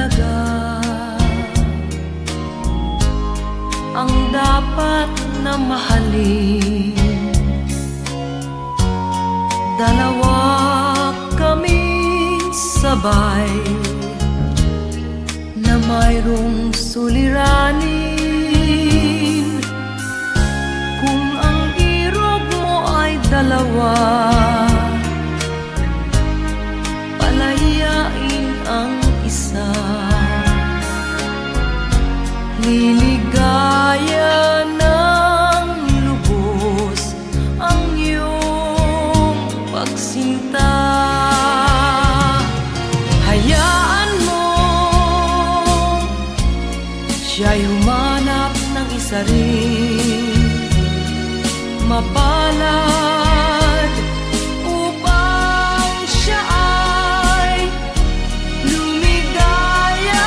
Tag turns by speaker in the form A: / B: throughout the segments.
A: talaga ang dapat na mahalin. Dalawa kaming sabay na mayroong suliranin. Kung ang irog mo ay dalawa, palayain ang isa. Liligaya ng lubos ang iyong pagsinta. Hayaan mo siya'y humanap ng isa rin mapalad upang siya ay lumigaya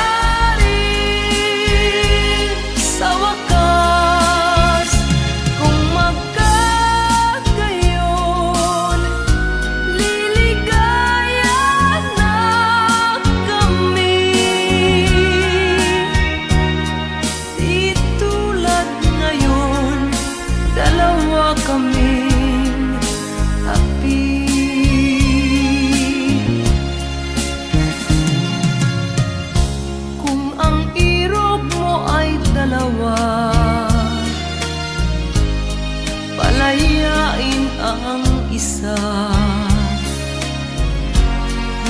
A: rin sa wakas. Kung magkagayon, liligaya na kami. Di tulad ngayon, dalawa kaming happy. Kung ang irog mo ay dalawa, palayain ang isa.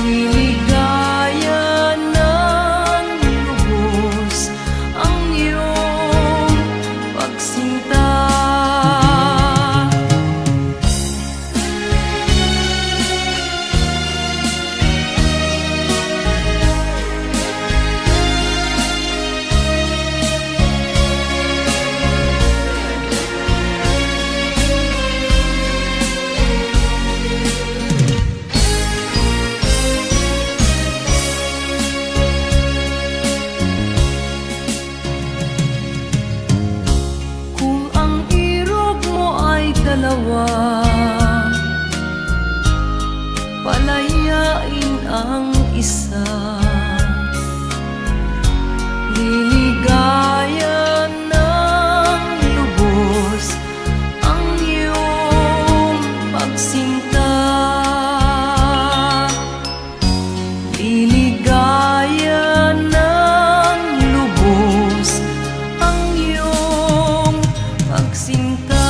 A: Liligaya ng lubos ang iyong pagsinta. Kung ang irog mo ay dalawa, palayain ang isa. Liligaya ng lubos ang iyong pagsinta. Liligaya ng lubos ang iyong pagsinta.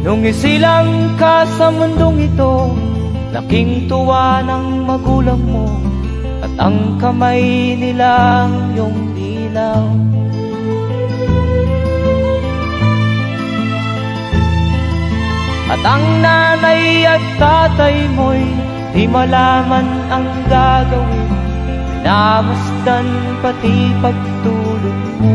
B: Nung isilang ka sa mundong ito, laking tuwa ng magulang mo, at ang kamay nila ang iyong ilaw. At ang nanay at tatay mo'y di malaman ang gagawin, namasdan pati pagtulog mo.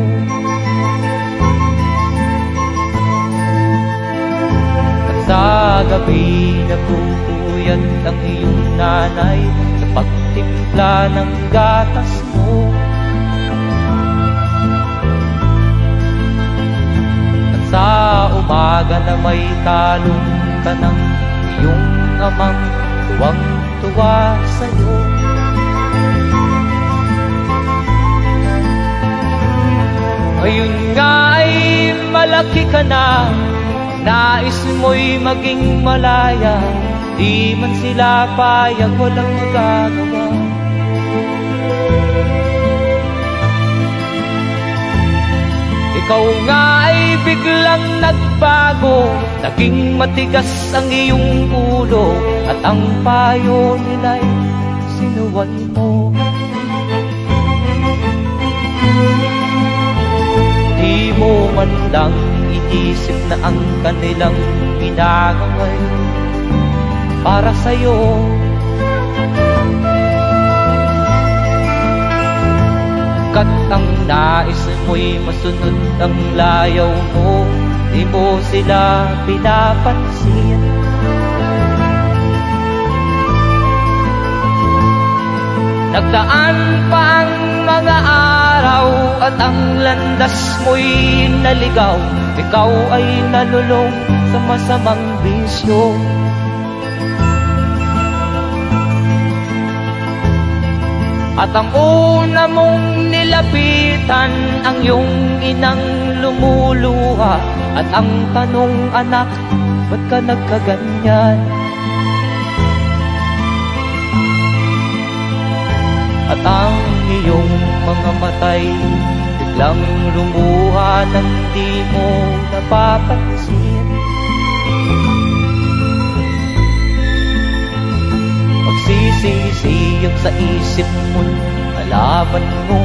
B: Sa gabi nagpupuyat ang iyong nanay sa pagtimpla ng gatas mo. At sa umaga na may talong ka ng iyong amang tuwang-tuwa sa'yo. Ngayon nga ay malaki ka na, nais mo'y maging malaya, di man sila payag, walang magagawa. Ikaw nga ay biglang nagbago, naging matigas ang iyong ulo, at ang payo nila'y sinuway mo. Di mo man lang inisip na ang kanilang ginagawa'y para sa'yo. Kat ang nais mo'y masunod ang layaw mo, di mo sila pinapansin. Nagdaan pa ang mga araw at ang landas mo'y naligaw, ikaw ay nalulong sa masamang bisyo. At ang una mong nilapitan ang iyong inang lumuluha, at ang tanong, anak, ba't ka nagkaganyan? At ang iyong mga matay biglang lumuha nang di mo napapansin. Magsisisiyag sa isip mo, nalaman mo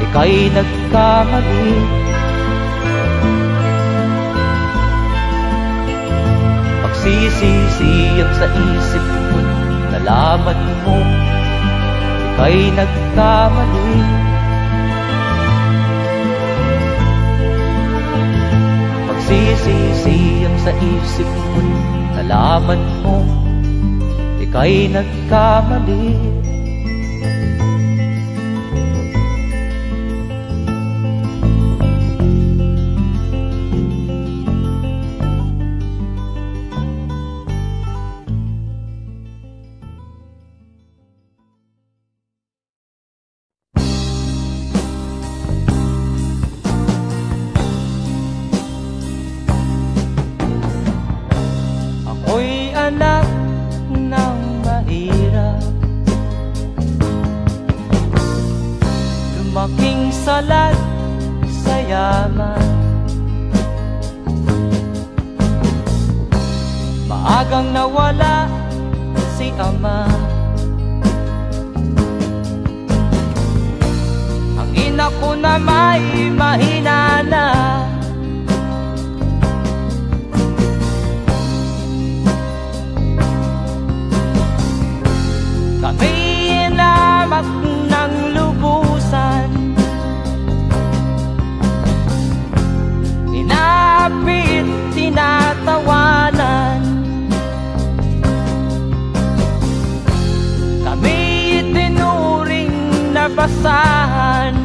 B: ika'y nagkamali. Magsisisiyag sa isip mo, nalaman mo ika'y nagkamali. Magsisisiyag sa isip mo, nalaman mo ika'y nagkamali. Ako'y anak ng mahirap, lumaking salat sa yaman. Maagang nawala si ama, ang ina ko na may mahina na. Kami inamak ng lubusan, inapit, tinatawanan. Kami itinuring na basahan,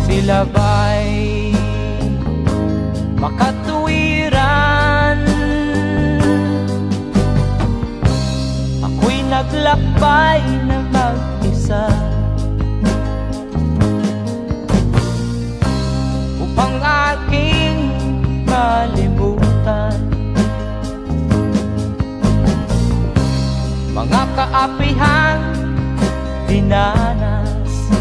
B: sila ba'y makatuwiran? Naglakbay na mag-isa upang aking malimutan mga kaapihang dinanas.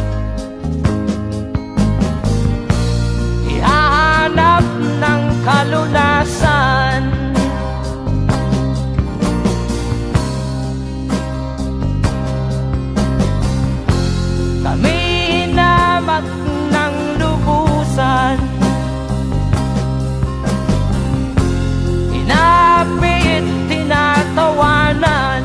B: Ihahanap ng kalunasan kami inamak ng lubusan, inapit, tinatawanan.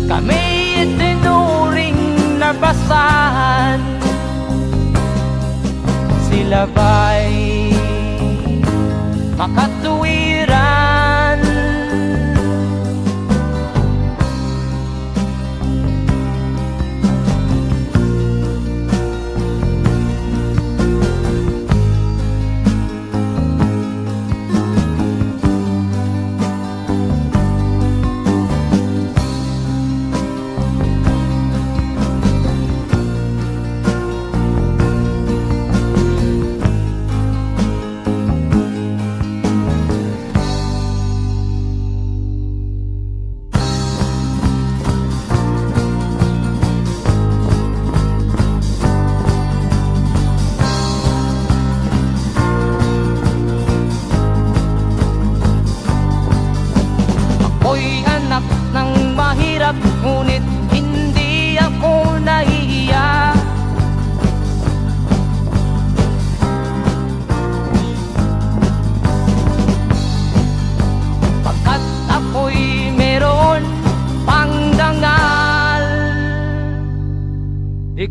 B: Kami itinuring na basahan, sila ba'y makatuwiran?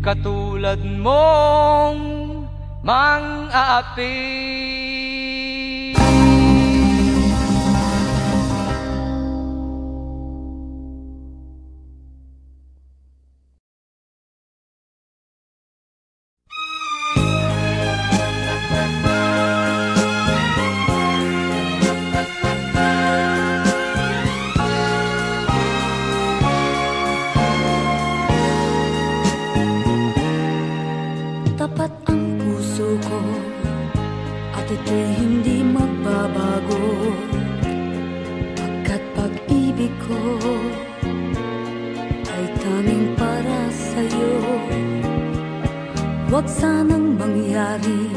B: katulad mong mang-aapi.
C: Tapat ang puso ko at ito'y hindi magbabago, pagkat pag-ibig ko ay tanging para sa'yo. Huwag sanang mangyari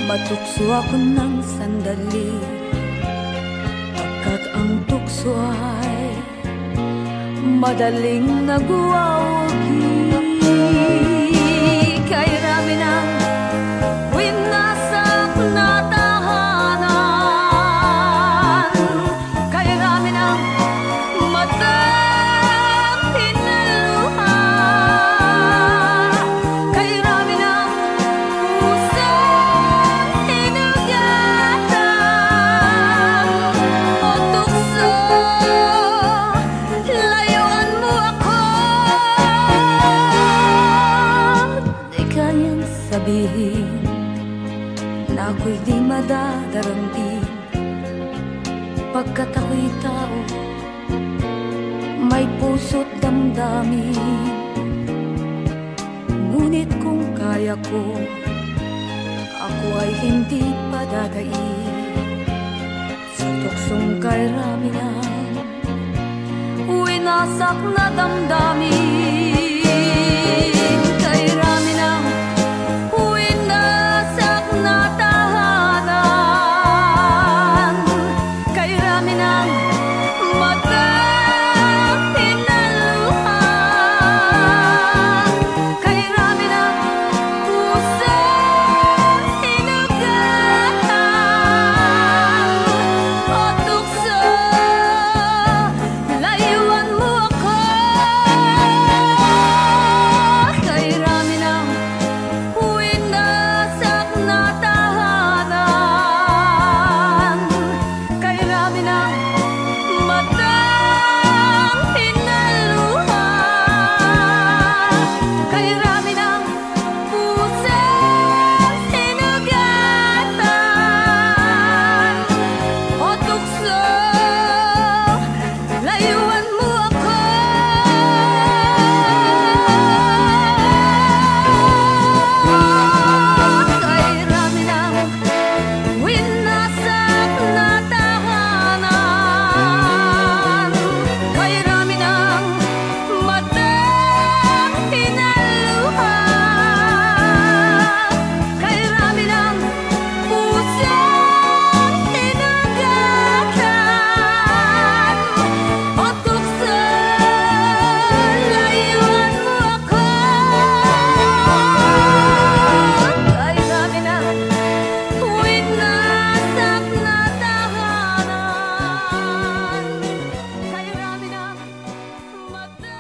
C: matukso ako ng sandali, pagkat ang tukso ay madaling nagwawagi. Kay rami ng winasak na tahanan, kay rami ng matang hinaluha, kay rami ng pusang hinugatan o tukso, layuan mo ako. Di kayang sabihin na ako'y di madadaramdin, pagkat ako'y tao, may puso't damdamin. Ngunit kung kaya ko, ako ay hindi padadain sa tuksong kay rami ng winasak na damdamin. Kay rami ng winasak na tahanan, kay rami ng matang hinaluha, kay rami ng pusang hinugatan o tukso, layuan mo ako. Kay rami ng winasak na tahanan, kay rami ng matang hinaluha, kay rami ng pusang hinugatan o tukso, layuan mo ako. Kay rami ng winasak na tahanan, kay rami ng matang hinaluha, kay rami ng pusang hinugatan o tukso, layuan mo ako. Kay rami ng winasak na tahanan, kay rami ng matang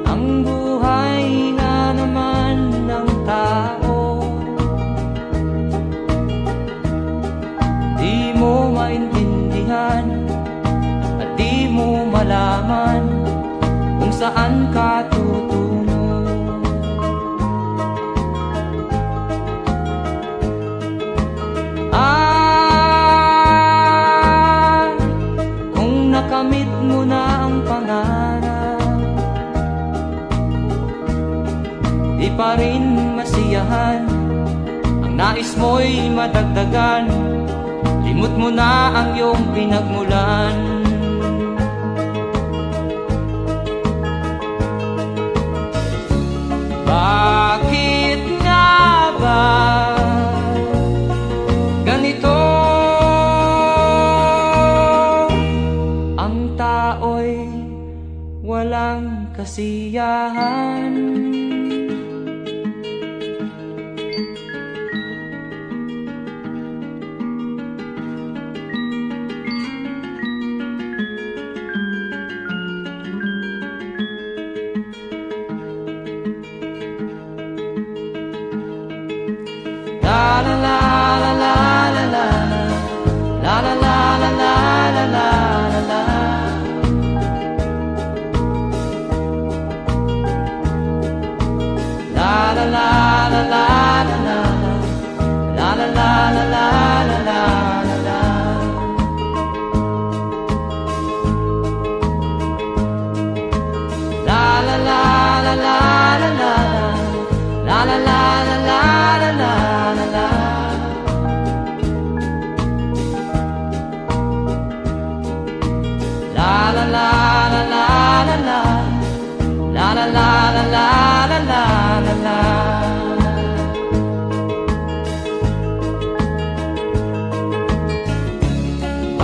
B: Ang buhay nga naman ng tao, di mo maintindihan at di mo malaman kung saan ka tutungo. Kung nakamit mo na ang pangarap, di pa rin masiyahan ang nais mo'y madagdagan. Limot mo na ang iyong pinagmulan. Bakit nga ba ganito? Ang tao'y walang kasiyahan.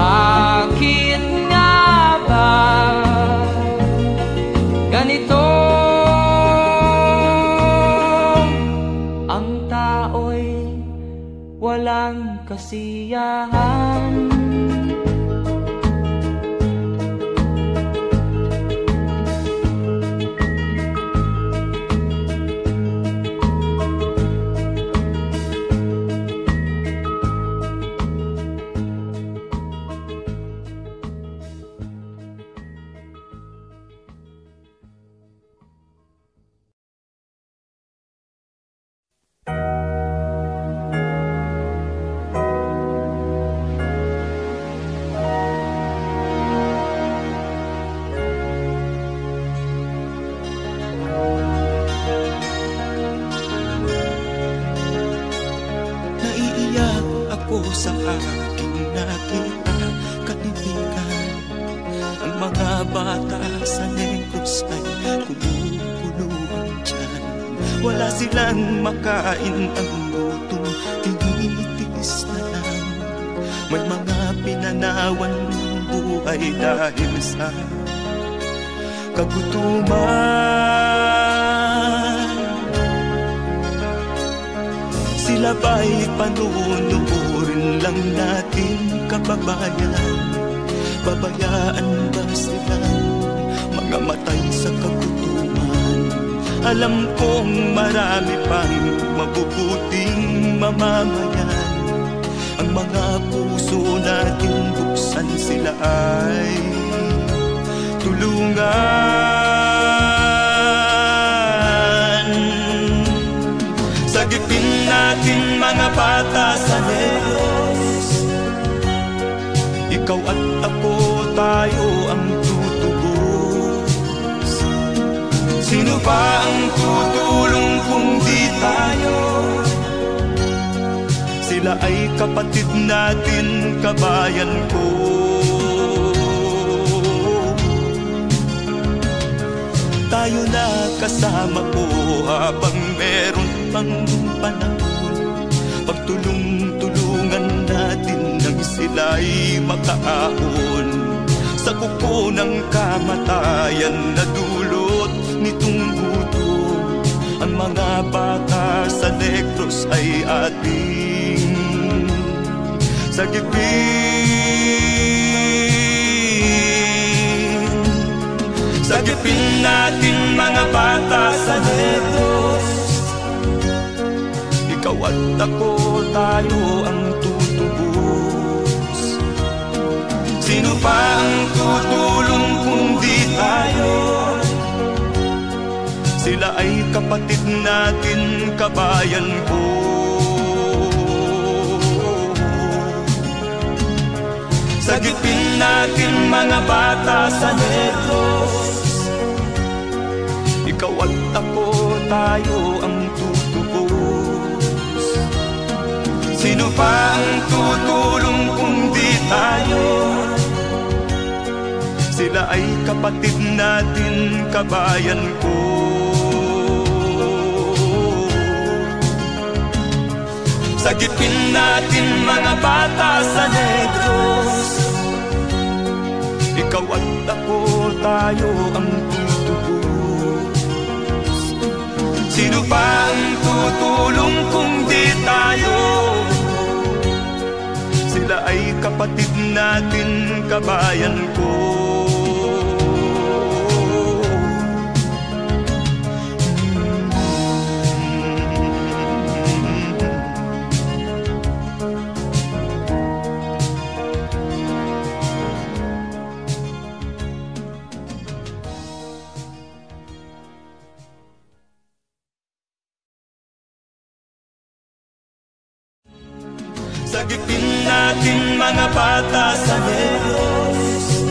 B: Bakit nga ba ganito? Ang tao'y walang kasiyahan.
D: Sa aking nakita, kaibigan, ang mga bata sa Negros ay kumukuluan dyan. Wala silang makain, ang gutom tinitiis na lang. May mga pinanawan ng buhay dahil sa kagutuman. Sila ba'y panunurin lang natin, kababayan? Babayaan ba silang mga matay sa kagutuman? Alam kong marami pang mabubuting mamamayan. Ang mga puso natin buksan, sila ay tulungan. Sagipin natin mga bata sa Negros, ikaw at ako, tayo ang tutubos. Sino ba ang tutulong kung di tayo? Sila ay kapatid natin, kabayan ko. Tayo na kasama ko habang meron pang panahon. Pagtulong-tulungan natin nang sila'y makaahon sa kuko ng kamatayan na dulot nitong gutom. Ang mga bata sa Negros ay ating sagipin. Sagipin natin mga bata sa Negros, ikaw at ako, tayo ang tutubos. Sino pa ang tutulong kung di tayo? Sila ay kapatid natin, kabayan ko. Sagipin natin mga bata sa Negros, ikaw at ako, tayo ang tutubos. Sino pa ang tutulong kung di tayo? Sila ay kapatid natin, kabayan ko. Sagipin natin mga bata sa Negros. Ikaw at ako, tayo ang tutubos. Sino pa ang tutulong kung di tayo? Sila ay kapatid natin, kabayan ko. Sagipin natin mga bata sa Negros.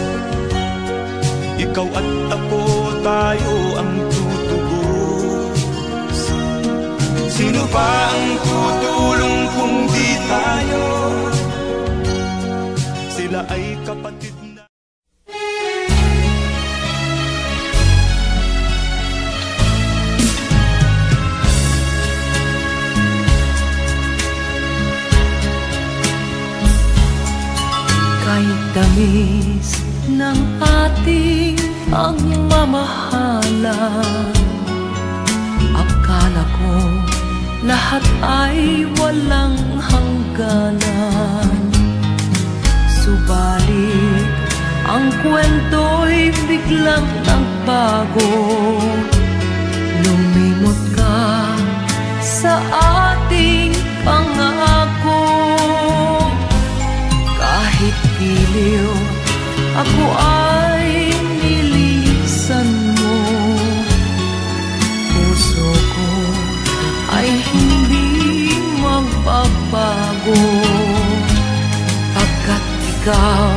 D: Ikaw at ako, tayo ang tutubos. Sino pa ang tutulong kung di tayo? Sila ay kapatid na.
A: Kahit tamis ng ating pagmamahalan, akala ko lahat ay walang hangganan. Subalit ang kwento'y biglang nagbago. Lumimot ka sa ating pangako. Kahit giliw, ako ay nilisan mo. Puso ko ay hindi magbabago. Pagkat ikaw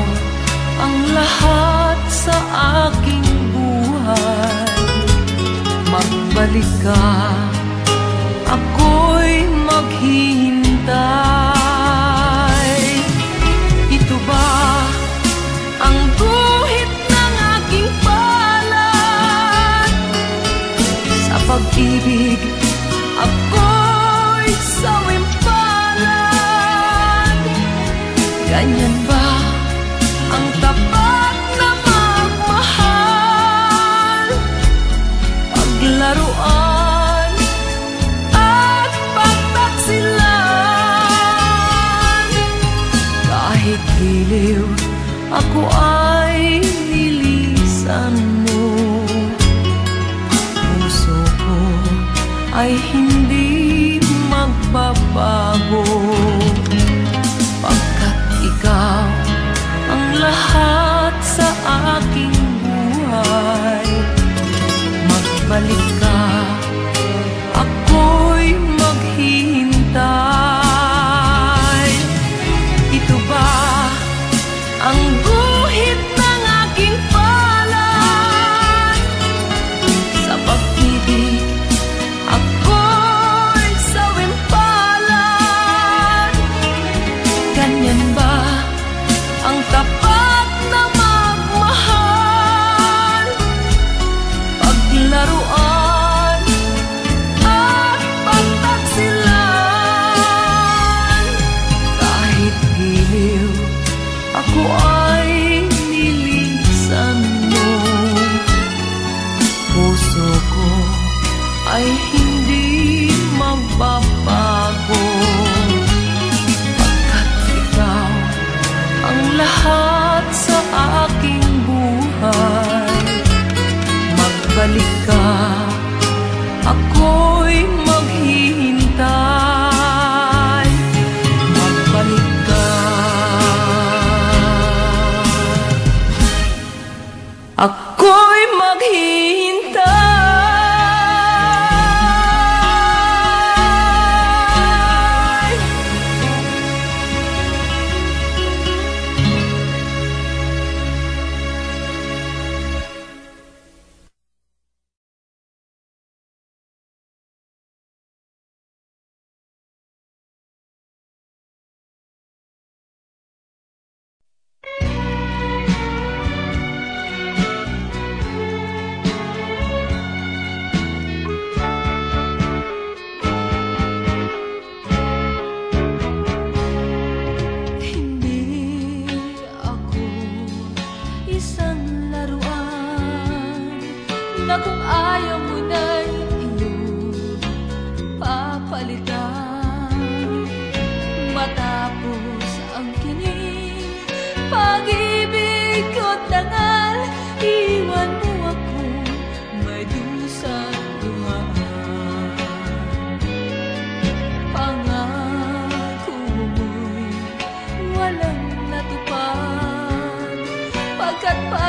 A: ang lahat sa aking buhay. Magbalik ka, ako'y maghihintay. Ito ba ang guhit ng aking palad? Sa pag-ibig, ako'y sawimpalad. Ganyan ba ang tapat na magmahal? Paglaruan at pagtaksilan. Kahit giliw, ako ay nilisan mo. Puso ko ay hindi magbabago. Pagkat ikaw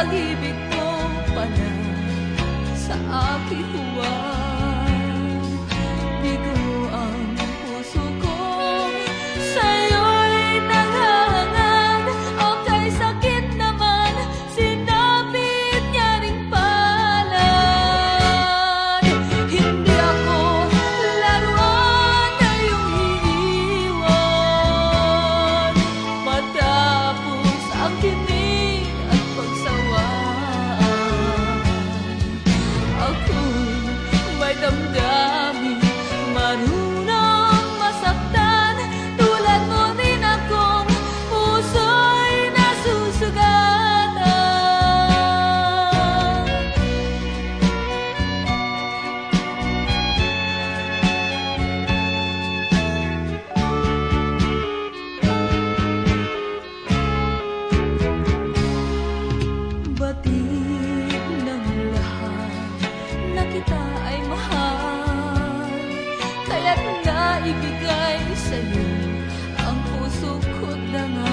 A: pag-ibig mo pala sa aking huwag. Bigo ang puso ko, sa'yo'y nanghahangad. Okay, sakit naman, sinapit niya ring palad. Hindi ako laruan na iyong iiwan, matapos ang tinig at pagsawaan. Ako'y may damdamin, marunong masaktan. Tulad mo din akong puso'y nasusugatan. Batid ng lahat na kita ay mahal, kaya't naibigay sa'yo ang puso ko't dangal.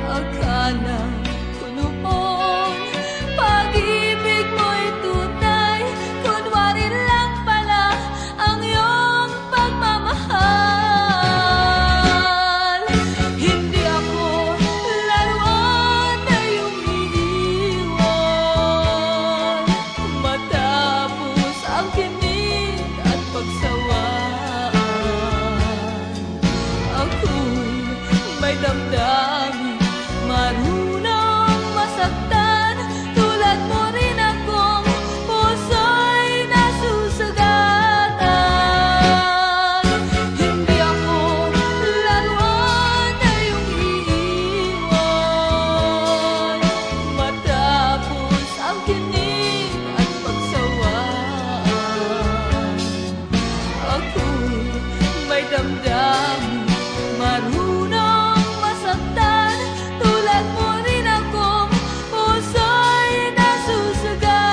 A: Akala ko noon pag-ibig mo'y tunay, kunwari lang pala ang iyong pagmamahal. Hindi ako laruan na iyong iiwan, matapos ang kinig at pagsawaan. Ako'y may damdamin, marunong masaktan. Tulad mo rin akong puso'y nasusugatan. Hindi ako laruan na iyong iiwan, matapos ang kinig at pagsawaan. Ako'y may damdamin, marunong masaktan. Tulad mo rin akong puso'y nasusugatan.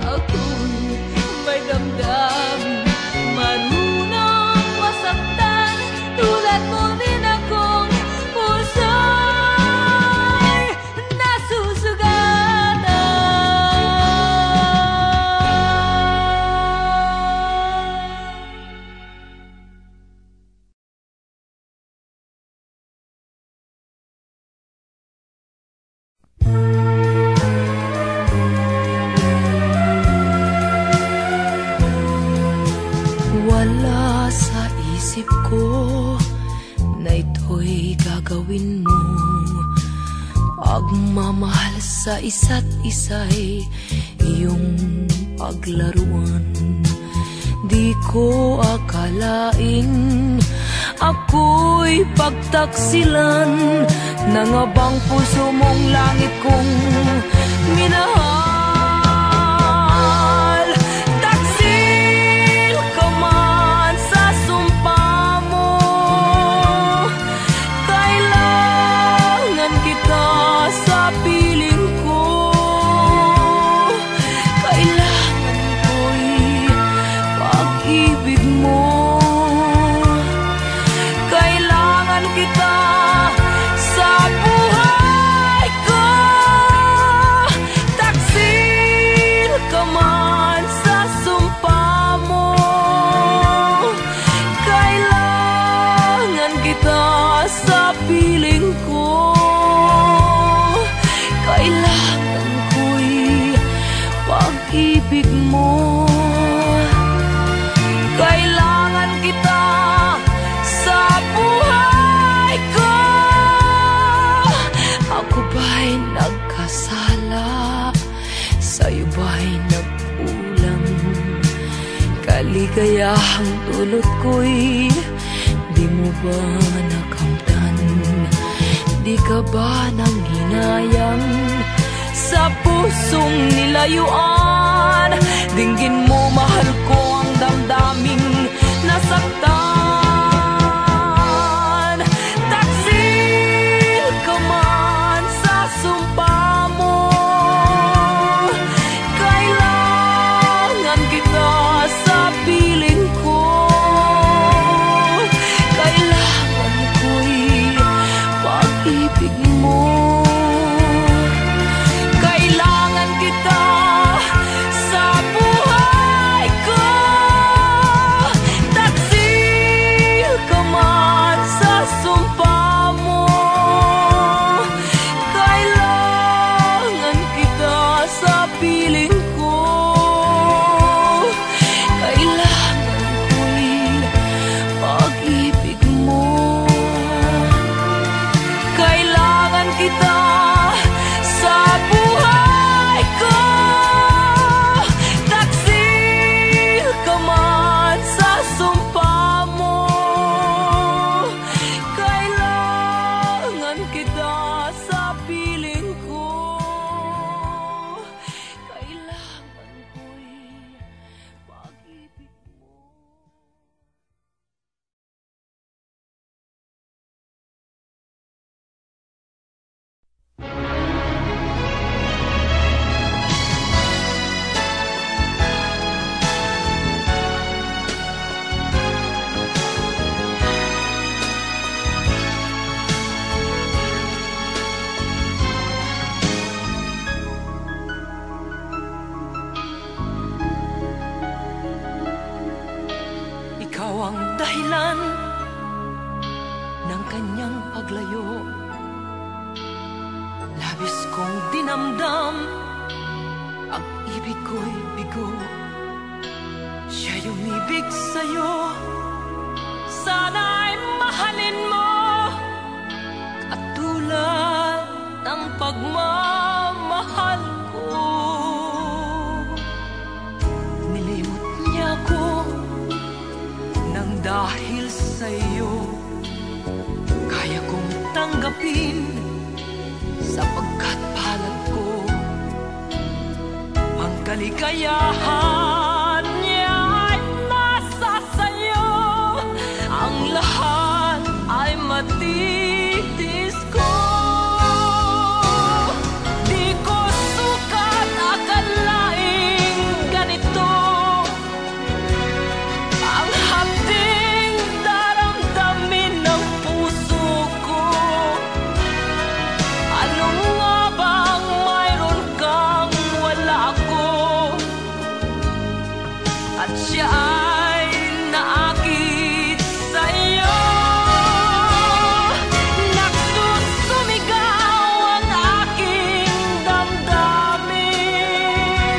A: Ako'y may damdamin, marunong masaktan. Tulad mo rin akong puso'y nasusugatan. Wala sa isip ko na ito'y gagawin mo. Pagmamahal sa isa't isa'y iyong paglaruan. Di ko akalaing ako'y pagtaksilan ng abang puso mong langit kong minahal. Taksil ka man sa sumpa mo, kailangan kita sa piling ko. Kailangan ko'y pag-ibig mo, kailangan kita sa buhay ko. Taksil ka man sa sumpa mo, kailangan kita sa piling ko. Kailangan ko'y pag-ibig mo, kailangan kita sa buhay ko. Ako ba'y nagkasala? Sa'yo ba'y nagkulang? Kaligayahang dulot ko'y di mo ba nakamtan? Di ka ba nang hinayang sa pusong nilayuan? Dinggin mo, mahal ko, ang damdaming nasaktan. Taksil ka man sa sumpa mo, kailangan kita sa piling ko. Kailangan ko'y pag-ibig ikaw ang dahilan ng kanyang paglayo. Labis kong dinamdam, ang ibig ko'y bigo. Siya'y umibig sa'yo, sana'y mahalin mo, katulad ng pagmamahal ko. Nilimot niya ko nang dahil sa'yo, kaya kong tanggapin sapagkat palad ko ang kaligayahan niya ay nasa sayo. Ang lahat ay matitis ko. Di ko sukat akalaing ganito ang hapding daramdamin ng puso ko. Ano nga bang mayroon kang wala ako? At siya ay naakit sa'yo. Nagsusumigaw ang aking damdamin,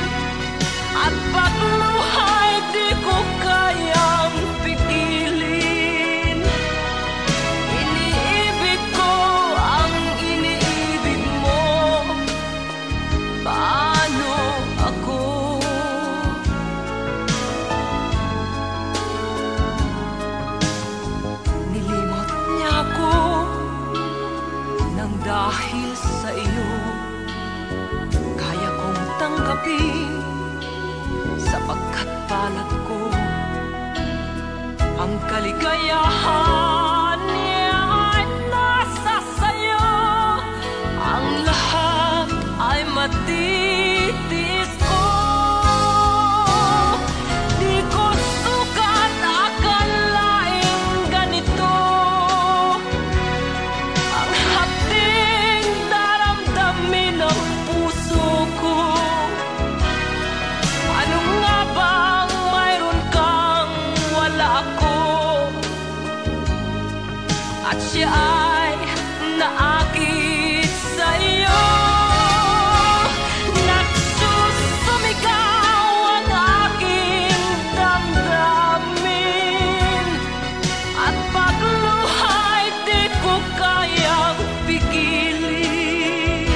A: at pagluhay di ko kayang pigilin. Iniibig ko ang iniibig mo, paano ako? Nilimot niya ako nang dahil sa iyo, kaya kong tanggapin sapagkat palad ko ang kaligayahan niya ay nasa sayo. Ang lahat ay matitis ko. Di ko sukat akalaing ganito ang hapding daramdamin ng puso ko. Ano nga bang mayroon kang wala ako? At siya ay naakit sa'yo. Nagsusumigaw ang aking damdamin, at pagluhay di ko kayang pigilin.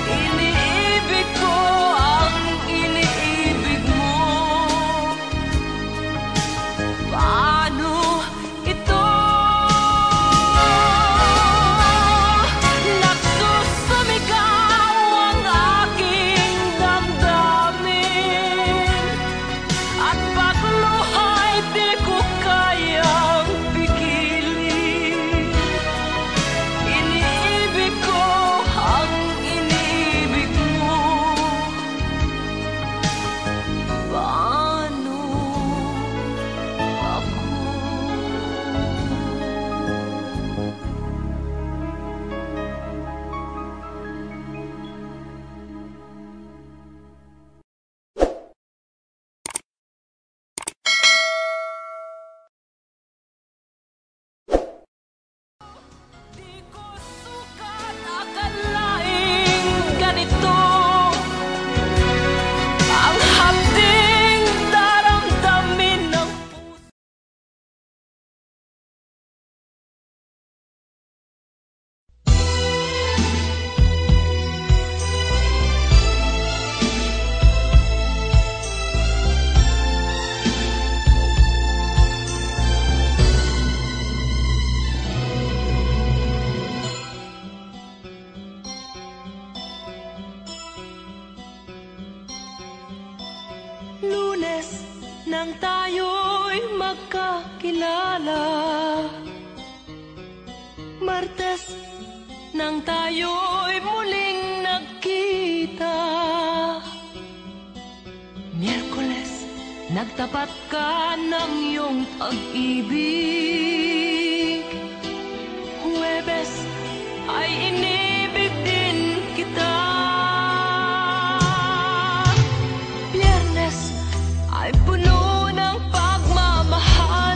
A: Iniibig ko ang iniibig mo, paano ito? Nagsusumigaw ang aking damdamin, at pagluhay di ko kayang pigilin. Iniibig ko ang iniibig mo, paano ako? Di ko sukat akalaing ganito ang hapding daramdamin ng puso. Lunes nang tayo'y magkakilala, Martes nang tayo'y muling nagkita, Miyerkules nagtapat ka ng iyong pag-ibig, Huwebes ay inibig din kita, Biyernes ay puno ng pagmamahal,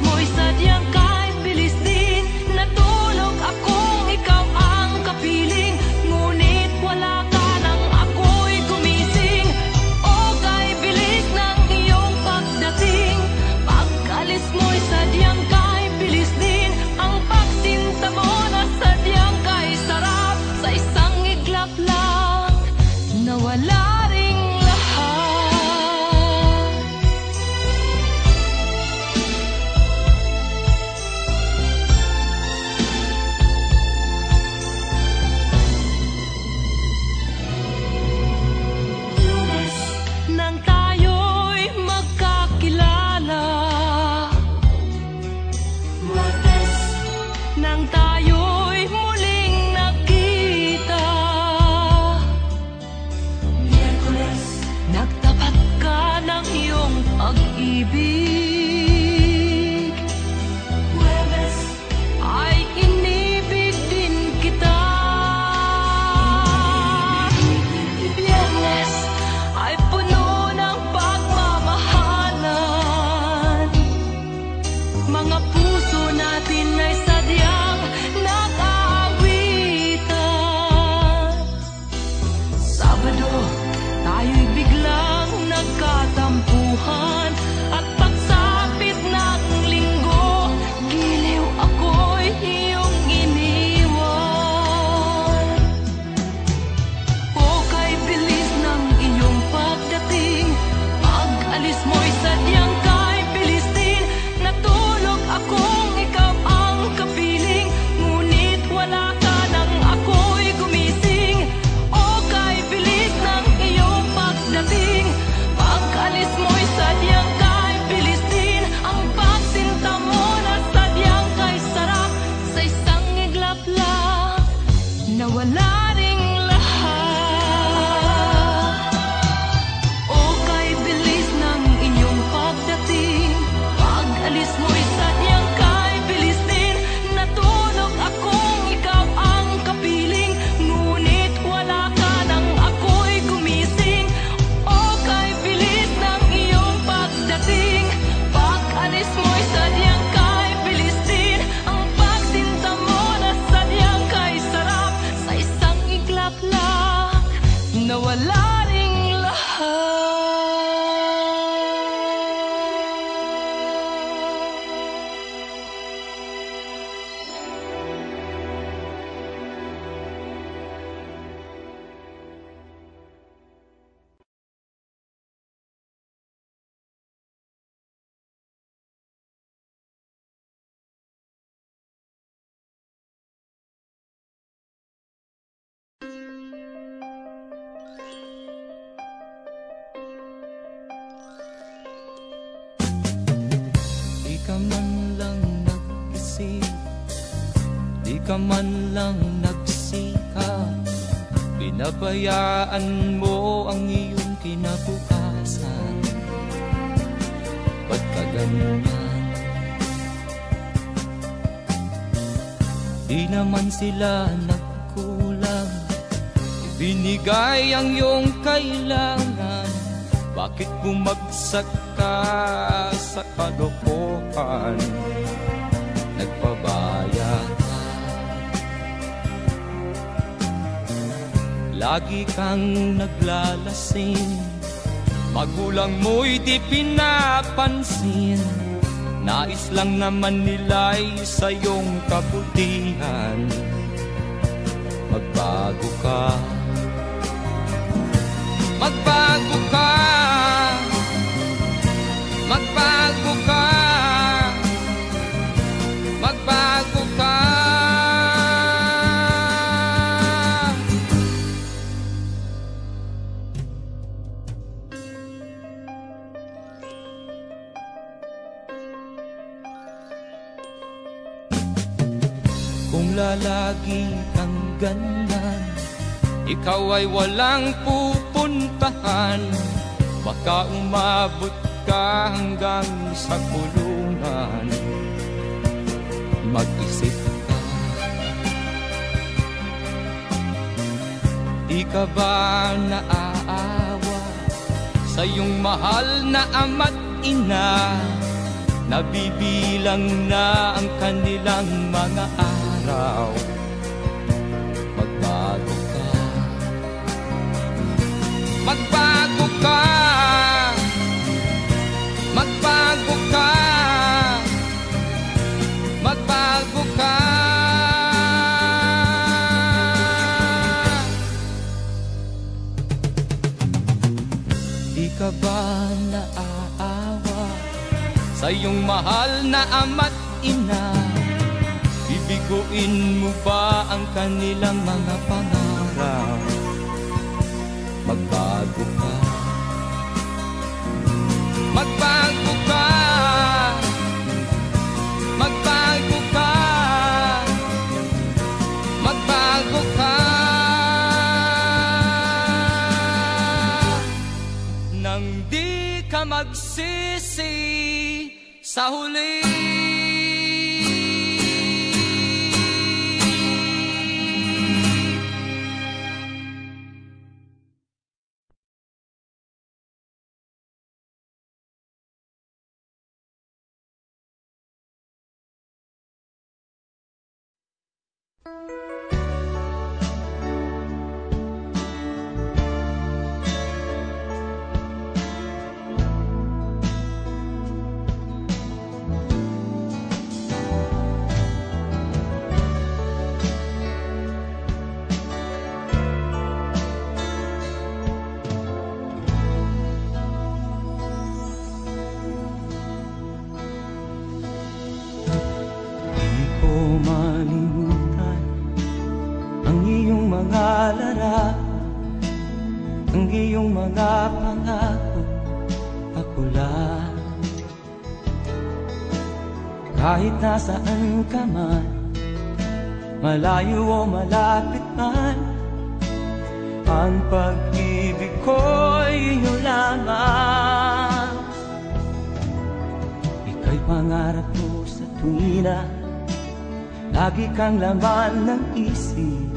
A: mo'y sadyang kahit bilis din. Natulog akong ikaw ang kapiling, ngunit wala ka nang ako'y gumising. O kay bilis ng iyong pagdating, pag-alis mo'y sadyang kahit bilis din. Ang pagsinta mo na sadyang kahit sarap, sa isang iglap lang nawala ring lahat. Nang tayo'y magkakilala, nang tayo'y muling nagkita, nagtapat ka ng iyong pag-ibig, ay inibig din kita. Biyernes ay puno ng pagmamahalan, mga puso natin ay sadyang nag-aawitan. Sabado, tayo'y biglang nagkatampuhan, at pagsapit ng linggo, giliw ako'y iyong iniwan. O kay bilis ng iyong pagdating, pag-alis mo'y sadyang kahit bilis din. Natulog akong ikaw ang kapiling, ngunit wala ka nang ako'y gumising. O kay bilis ng iyong pagdating, pag-alis mo'y sadyang kahit bilis din. Ang pagsinta mo na sadyang kahit sarap, sa isang iglap lang nawala ring lahat. O kay bilis ng iyong pagdating, pag-alis mo'y sadyang kahit bilis din. Natulog akong ikaw ang kapiling, ngunit wala ka nang ako'y gumising. O kay bilis ng iyong pagdating, pag-alis mo'y sadyang kahit bilis din. Ang pagsinta mo na sadyang kahit sarap, sa isang iglap lang nawala ring lahat.
B: Di ka man lang nag-isip, di ka man lang nagsikap, pinabayaan mo ang iyong kinabukasan. Ba't ka ganyan? Di naman sila nagkulang, ibinigay ang iyong kailangan. Bakit bumagsak ka sa kalokohan? Nagpabaya ka, lagi kang naglalasing, magulang mo'y di pinapansin. Nais lang naman nila'y sa iyong kabutihan. Magbago ka, magbago ka, magbago ka, magbago ka. Kung lalagi kang ganyan, ikaw ay walang pupuntahan. Baka umabot ka hanggang sa kulungan. Mag-isip ka, di ka ba naaawa sa iyong mahal na ama't ina nabibilang na ang kanilang mga araw. Magbago ka, magbago ka, magbago ka, magbago ka. Di ka ba naaawa sa iyong mahal na ama't ina? Bibiguin mo ba ang kanilang mga pangarap? Magbago ka, magbago ka, magbago ka, magbago ka. Nang di ka magsisi sa huli. Ang iyong mga pangako, ako lang. Kahit nasaan ka man, malayo o malapit man, ang pag-ibig ko'y iyo lamang. Ika'y pangarap ko sa tuwina, lagi kang laman ng isip.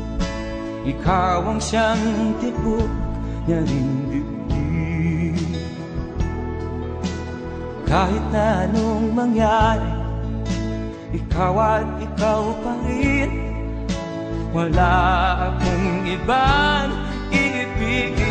B: Ikaw ang siyang tibok niya rin dibdib. Kahit na anong mangyari, ikaw at ikaw pa rin. Wala akong ibang iibigin.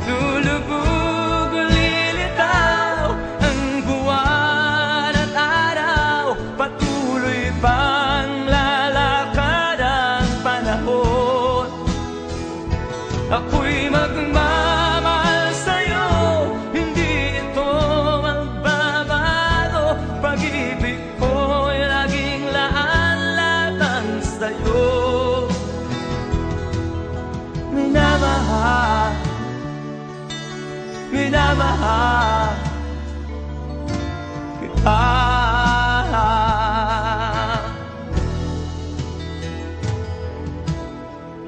B: Lulubog o lilitaw ang buwan at araw, patuloy pang lalakad ang panahon. Ako'y magmamahal sa'yo, hindi ito magbabago. Pag-ibig ko'y laging laan-latang sa'yo. Minamahal, minamahal kita.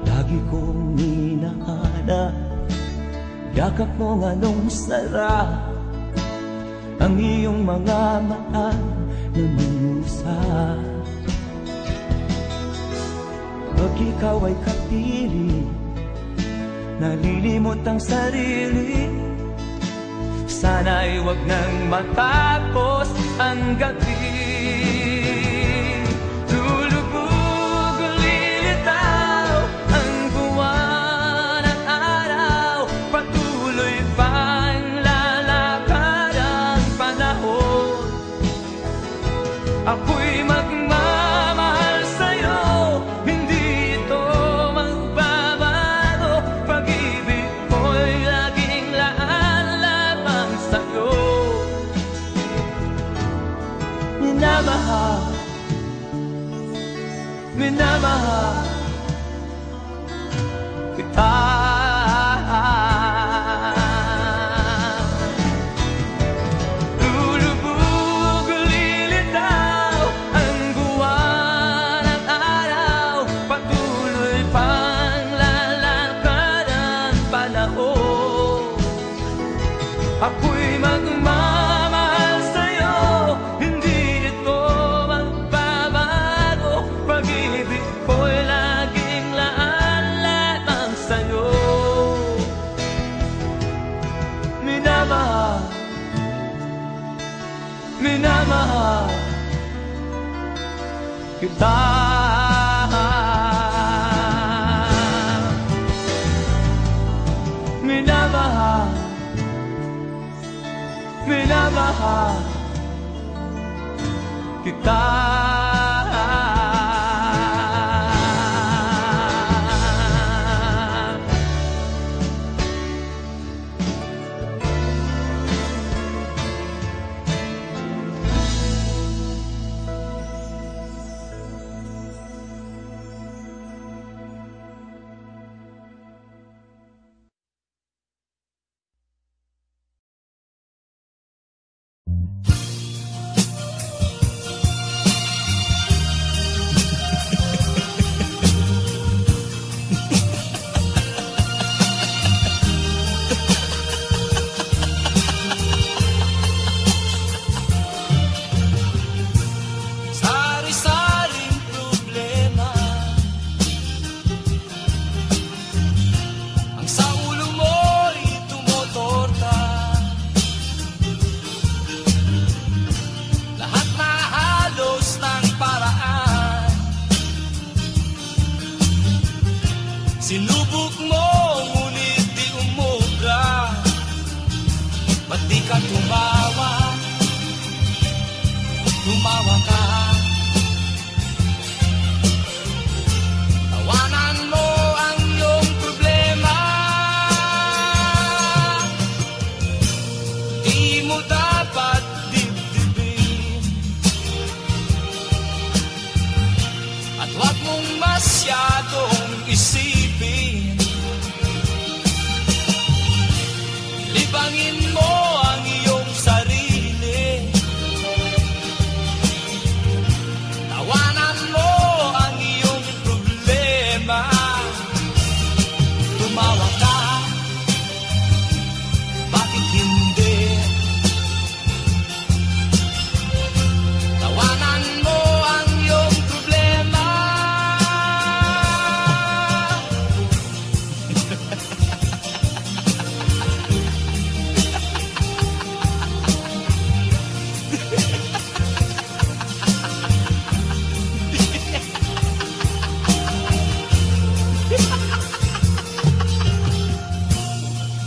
B: Lagi kong hinahanap yakap mo nganong sarap, ang iyong mga mata na minusap. Pag ikaw ay kapiling, nalilimot ang sarili. Sana'y wag nang matapos ang gabi. Lulubog o lilitaw ang buwan at araw, patuloy pang lalakad ang panahon. Ako'y magmamahal sa'yo, hindi ito magbabago. Pag-ibig ko'y laging laan-lamang sa'yo. Minamahal, minamahal kita. Lulubog o lilitaw ang buwan at araw, patuloy pang lalakad ang panahon. Ako'y magmamahal sa'yo, hindi ito magbabago. Pag-ibig ko'y laging laan-lamang sa'yo. minamahal kita. Minamahal, minamahal kita.
D: Sinubok mo, ngunit di umubra. Ba't di ka tumawa? Tumawa ka. Tawanan mo ang iyong problema. Di mo dapat dibdibin. At huwag mong masyadong isipin. Libangin mo ang iyong sarili. Tawanan mo ang iyong problema. Tumawa ka. Bakit hindi? Tawanan mo ang iyong problema.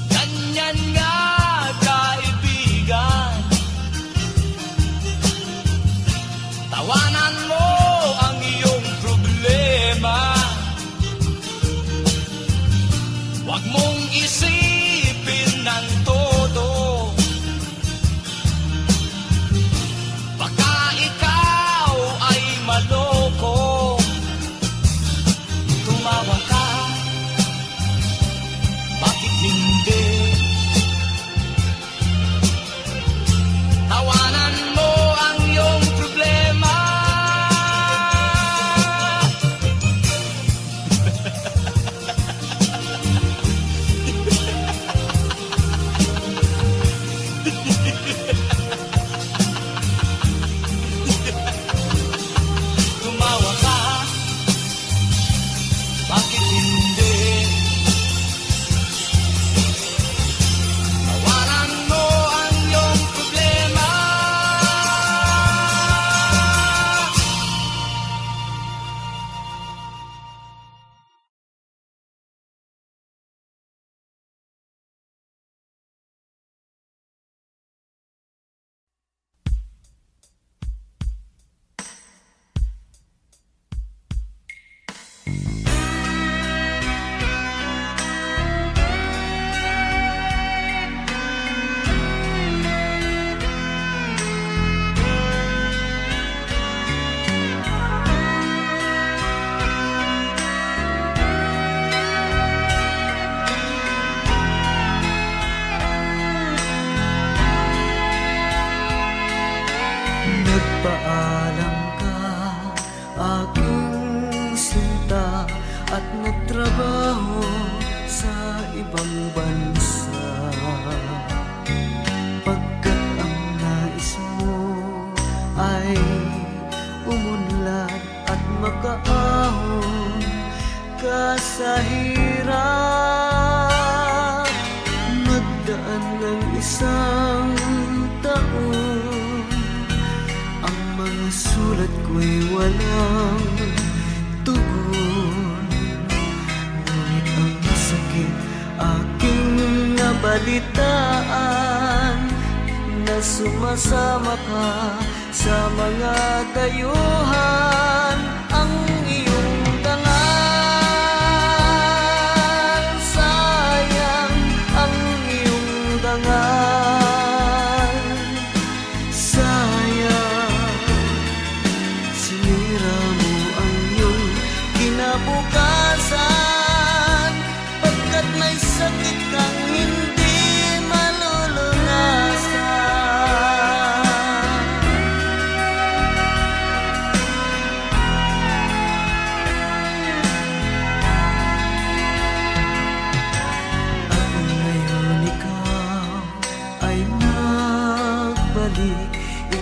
D: Ganyan nga, kaibigan. Tawanan mo ang iyong problema. Huwag mong isipin ng todo. Baka ikaw ay maloko. Tumawa ka. Bakit hindi? Tawanan mo ang iyong problema. Tumawa ka. Bakit hindi? Tawanan mo ang iyong problema.
E: Nagpaalam ka, aking sinta, at nagtrabaho sa ibang bansa. Pagkat ang nais mo ay umunlad at makaahon ka sa hirap. Magdaan ng isang taon, sulat ko'y walang tugon. Ngunit ang sakit aking nabalitaan, na sumasama ka sa mga dayuhan. Ang iyong dangal, sayang ang iyong dangal, sayang sinira mo ang iyong kinabukasan, pagkat may sakit kang hindi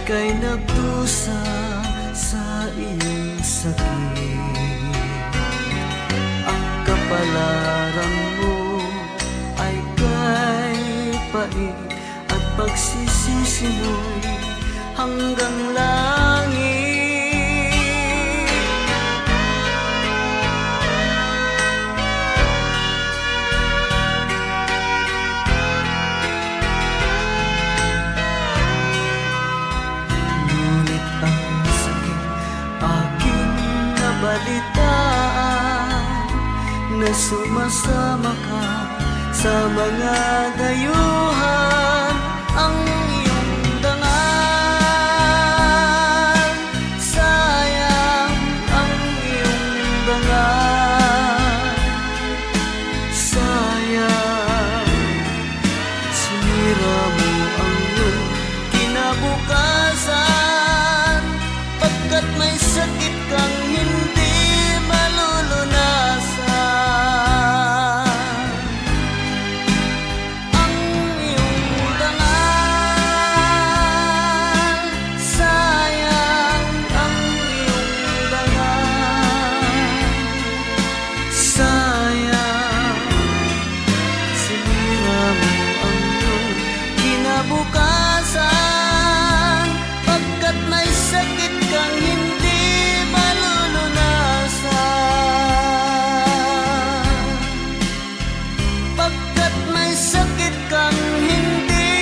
E: ika'y nagdusa sa iyong sakit. Ang kapalaran mo ay kay pait, at pagsisisi mo'y hanggang langit. Balitaan na sumasama ka sa mga dayuhan. Ang iyong dangal, sayang ang iyong dangal, sayang sinira mo ang iyong kinabukasan, pagkat may sakit kang hindi malulunasan. Ang iyong dangal, sayang ang iyong dangal, sayang sinira mo ang iyong kinabukasan, pagkat may sakit kang hindi malulunasan, pagkat may sakit kang hindi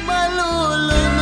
E: malulunasan.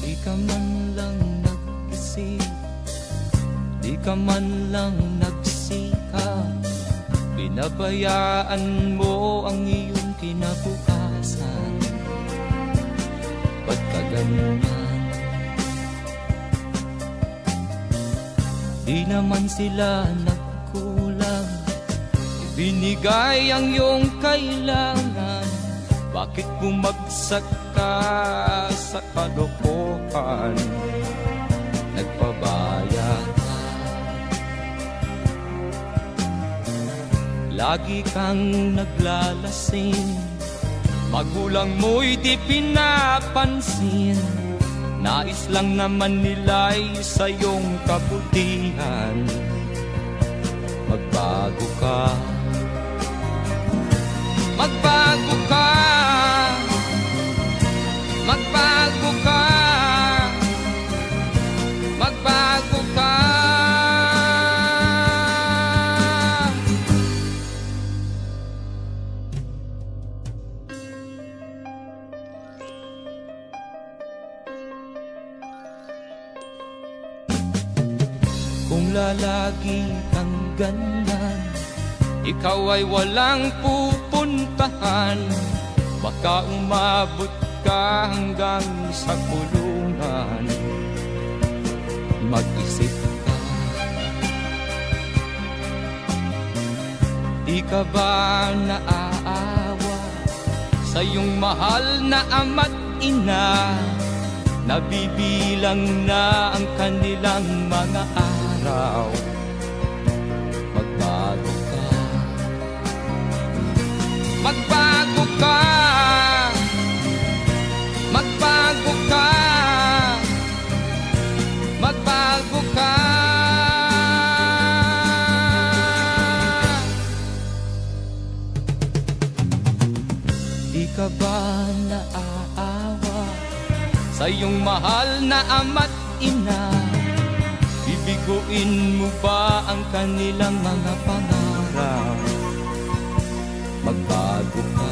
B: Di ka man lang nag-isip, di ka man lang nagsikap, binabayaan mo ang iyong kinabukasan. Ba't ka ganyan? Di naman sila nagkulang, ibinigay ang iyong kailangan. Bakit bumagsak ka sa kalokohan? Nagpabaya ka, lagi kang naglalasing, magulang mo'y di pinapansin. Nais lang naman nila'y sa iyong kabutihan. Magbago ka, magbago ka, magbago ka, magbago ka. Kung lalagi kang ganyan, ikaw ay walang pupuntahan. Baka umabot ka hanggang sa kulungan. Mag-isip ka, Di ka ba naaawa sa iyong mahal na ama't ina? Nabibilang na ang kanilang mga araw. Magbago ka, magbago ka, magbago ka, magbago ka. Di ka ba naaawa sa iyong mahal na ama't ina? Bibiguin mo ba ang kanilang mga pangarap? Magbago ka,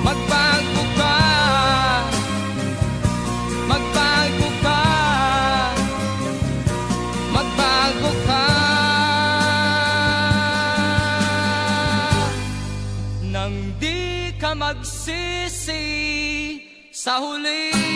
B: magbago ka, magbago ka, magbago ka. Nang di ka magsisi sa huli.